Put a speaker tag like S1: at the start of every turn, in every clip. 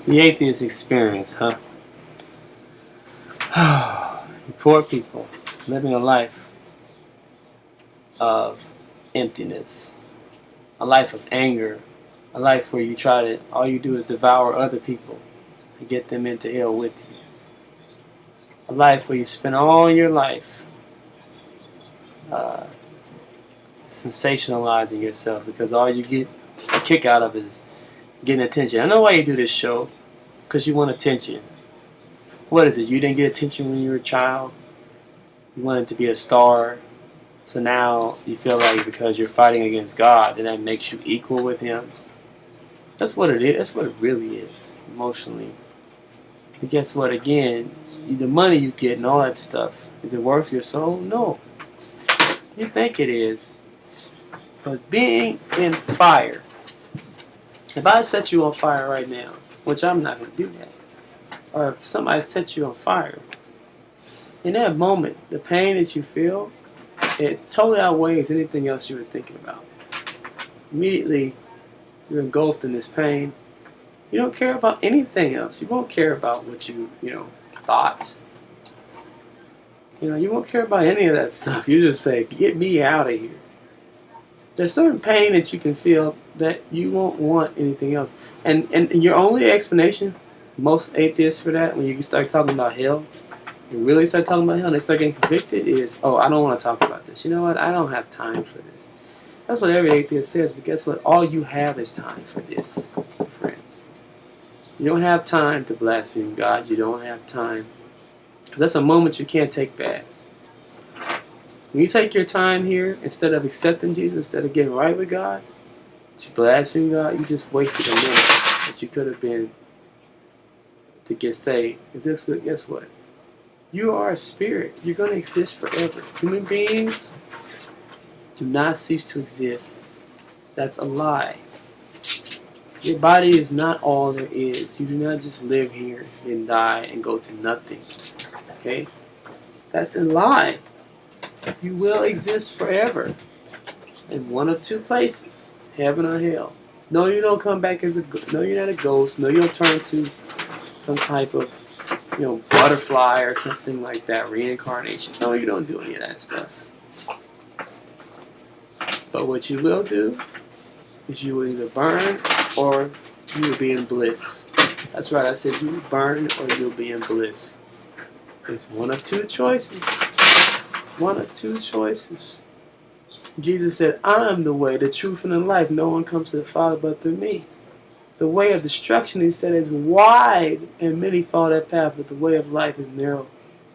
S1: The atheist experience, huh? Poor people living a life of emptiness, a life of anger, a life where you try to, all you do is devour other people and get them into hell with you. A life where you spend all your life uh, sensationalizing yourself because all you get a kick out of is getting attention. I know why you do this show, because you want attention. What is it? You didn't get attention when you were a child. You wanted to be a star. So now you feel like because you're fighting against God, then that makes you equal with Him. That's what it is. That's what it really is, emotionally. But guess what? Again, the money you get and all that stuff, is it worth your soul? No. You think it is. But being in fire, if I set you on fire right now, which I'm not going to do that, or if somebody sets you on fire, in that moment, the pain that you feel, it totally outweighs anything else you were thinking about. Immediately, you're engulfed in this pain. You don't care about anything else. You won't care about what you thought. You won't care about any of that stuff. You just say, get me out of here. There's certain pain that you can feel that you won't want anything else. And your only explanation, most atheists for that, when you start talking about hell, you really start talking about hell and they start getting convicted, is, oh, I don't want to talk about this. You know what? I don't have time for this. That's what every atheist says, but guess what? All you have is time for this, friends. You don't have time to blaspheme God. You don't have time. Because that's a moment you can't take back. When you take your time here, instead of accepting Jesus, instead of getting right with God, to blaspheme God, you just wasted a minute that you could have been to get saved. Because guess what? You are a spirit. You're going to exist forever. Human beings do not cease to exist. That's a lie. Your body is not all there is. You do not just live here and die and go to nothing. Okay? That's a lie. You will exist forever in one of two places, heaven or hell. No, you don't come back as no, you're not a ghost. No, you don't turn to some type of, butterfly or something like that, reincarnation. No, you don't do any of that stuff. But what you will do is you will either burn or you will be in bliss. That's right, I said you will burn or you'll be in bliss. It's one of two choices. One of two choices. Jesus said, I am the way, the truth, and the life. No one comes to the Father but through me. The way of destruction, he said, is wide, and many follow that path, but the way of life is narrow.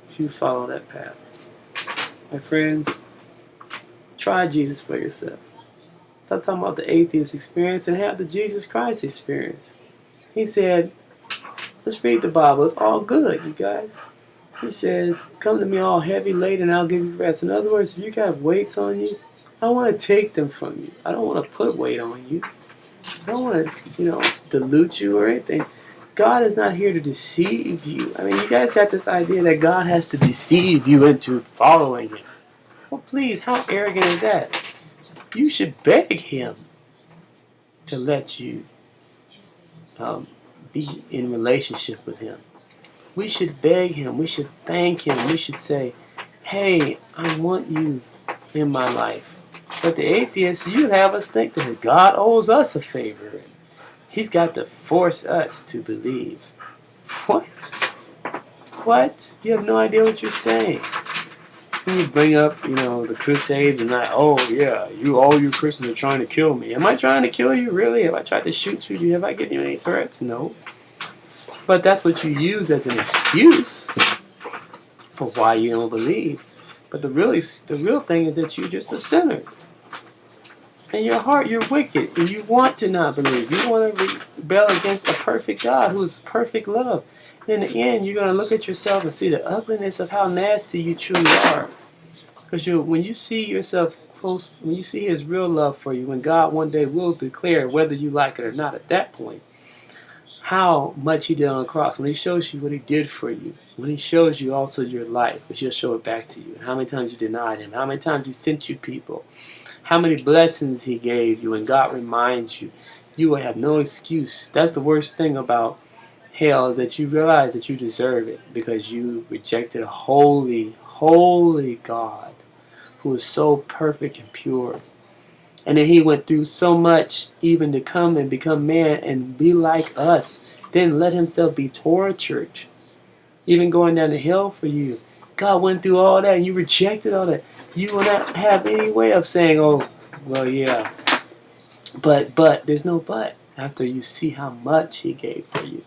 S1: Few follow that path. My friends, try Jesus for yourself. Stop talking about the atheist experience and have the Jesus Christ experience. He said, let's read the Bible. It's all good, you guys. He says, come to me all heavy laden and I'll give you rest. In other words, if you got weights on you, I want to take them from you. I don't want to put weight on you. I don't want to, dilute you or anything. God is not here to deceive you. I mean, you guys got this idea that God has to deceive you into following Him. Well, please, how arrogant is that? You should beg Him to let you be in relationship with Him. We should beg Him. We should thank Him. We should say, hey, I want you in my life. But the atheists, you have us think that God owes us a favor. He's got to force us to believe. What? What? You have no idea what you're saying. When you bring up, the Crusades and not, oh yeah, all you Christians are trying to kill me. Am I trying to kill you? Really? Have I tried to shoot you? Have I given you any threats? No. But that's what you use as an excuse for why you don't believe. But the real thing is that you're just a sinner. In your heart, you're wicked, and you want to not believe. You want to rebel against a perfect God who is perfect love. And in the end, you're going to look at yourself and see the ugliness of how nasty you truly are. Because when you see yourself close, when you see His real love for you, when God one day will declare whether you like it or not at that point, how much He did on the cross, when He shows you what He did for you, when He shows you also your life, which He'll show it back to you, and how many times you denied Him, how many times He sent you people, how many blessings He gave you, and God reminds you, you will have no excuse. That's the worst thing about hell is that you realize that you deserve it because you rejected a holy, holy God who is so perfect and pure. And then he went through so much even to come and become man and be like us. Then let himself be tortured. Even going down to hell for you. God went through all that and you rejected all that. You will not have any way of saying, oh, well, yeah. But, there's no but after you see how much he gave for you.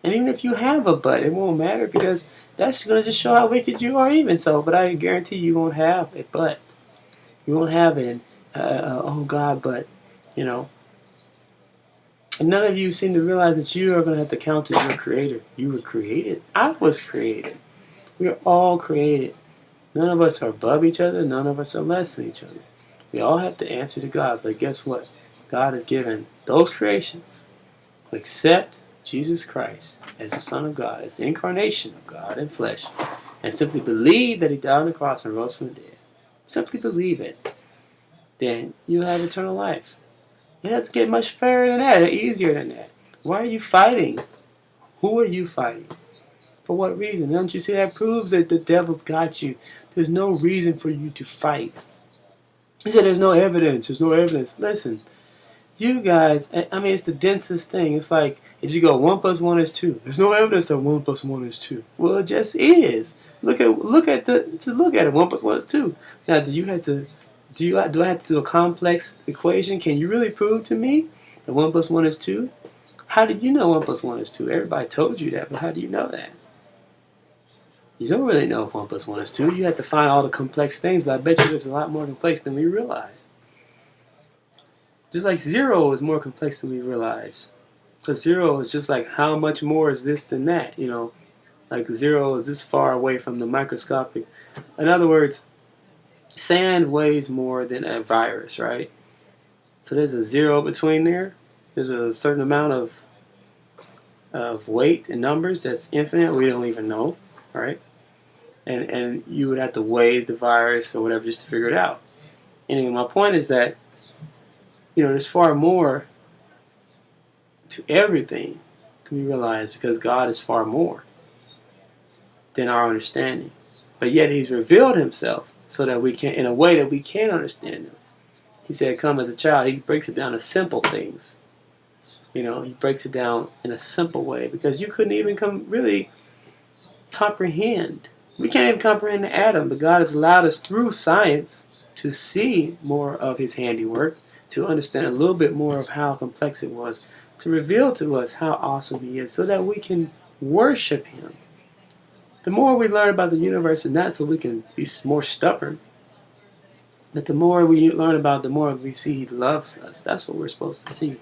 S1: And even if you have a but, it won't matter because that's going to just show how wicked you are even so. But I guarantee you won't have a but. You won't have an, oh God, but, you know. And none of you seem to realize that you are going to have to count as your creator. You were created. I was created. We are all created. None of us are above each other. None of us are less than each other. We all have to answer to God. But guess what? God has given those creations to accept Jesus Christ as the Son of God, as the incarnation of God in flesh, and simply believe that he died on the cross and rose from the dead. Simply believe it. Then you have eternal life. It doesn't get much fairer than that or easier than that. Why are you fighting? Who are you fighting? For what reason? Don't you see that proves that the devil's got you? There's no reason for you to fight. He said there's no evidence. There's no evidence. Listen, you guys, I mean, it's the densest thing. It's like if you go 1 + 1 is 2. There's no evidence that 1 + 1 is 2. Well, it just is. Just look at it. 1 + 1 is 2. Now, do I have to do a complex equation? Can you really prove to me that 1 + 1 is 2? How did you know 1 + 1 is 2? Everybody told you that, but how do you know that? You don't really know if 1 + 1 is 2. You have to find all the complex things, but I bet you there's a lot more complex than we realize. Just like 0 is more complex than we realize. Because 0 is just like how much more is this than that, you know? Like 0 is this far away from the microscopic. In other words, sand weighs more than a virus, right? So there's a 0 between there. There's a certain amount of weight and numbers that's infinite. We don't even know, right? And you would have to weigh the virus or whatever just to figure it out. Anyway, my point is that, you know, there's far more to everything than we realize because God is far more than our understanding. But yet he's revealed himself so that we can, in a way that we can understand him. He said, come as a child. He breaks it down to simple things. You know, he breaks it down in a simple way because you couldn't even really comprehend. We can't even comprehend the atom, but God has allowed us through science to see more of his handiwork, to understand a little bit more of how complex it was, to reveal to us how awesome he is so that we can worship him. The more we learn about the universe, and not so we can be more stubborn, but the more we learn about it, the more we see he loves us. That's what we're supposed to see.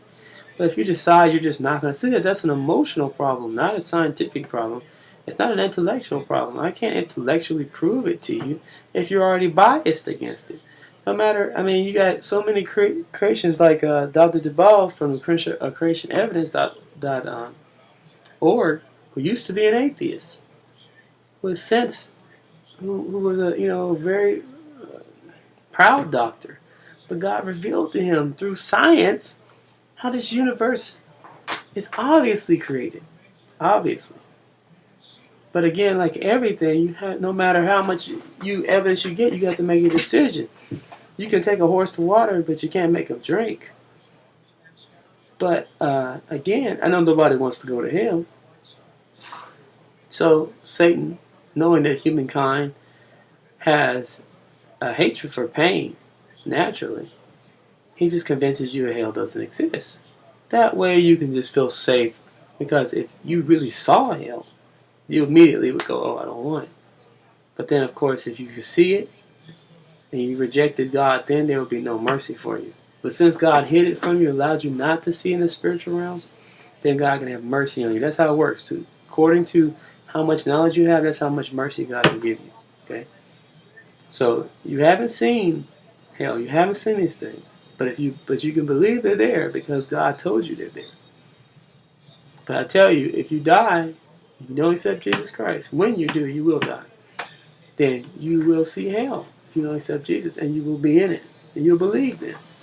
S1: But if you decide you're just not going to see it, that's an emotional problem, not a scientific problem. It's not an intellectual problem. I can't intellectually prove it to you if you're already biased against it. No matter, I mean, you got so many creations like Dr. Dubal from creationevidence.org, who used to be an atheist, who was a very proud doctor, but God revealed to him through science how this universe is obviously created. It's obviously. But again, like everything, you have, no matter how much evidence you get, you have to make a decision. You can take a horse to water, but you can't make him drink. But again, I know nobody wants to go to hell. So Satan, knowing that humankind has a hatred for pain, naturally, he just convinces you that hell doesn't exist. That way you can just feel safe, because if you really saw hell, you immediately would go, oh, I don't want it. But then, of course, if you could see it and you rejected God, then there would be no mercy for you. But since God hid it from you, allowed you not to see in the spiritual realm, then God can have mercy on you. That's how it works, too. According to how much knowledge you have, that's how much mercy God can give you. Okay? So you haven't seen hell. You haven't seen these things. But you can believe they're there because God told you they're there. But I tell you, if you die, you don't accept Jesus Christ. When you do, you will die. Then you will see hell if you don't accept Jesus, and you will be in it, and you'll believe then.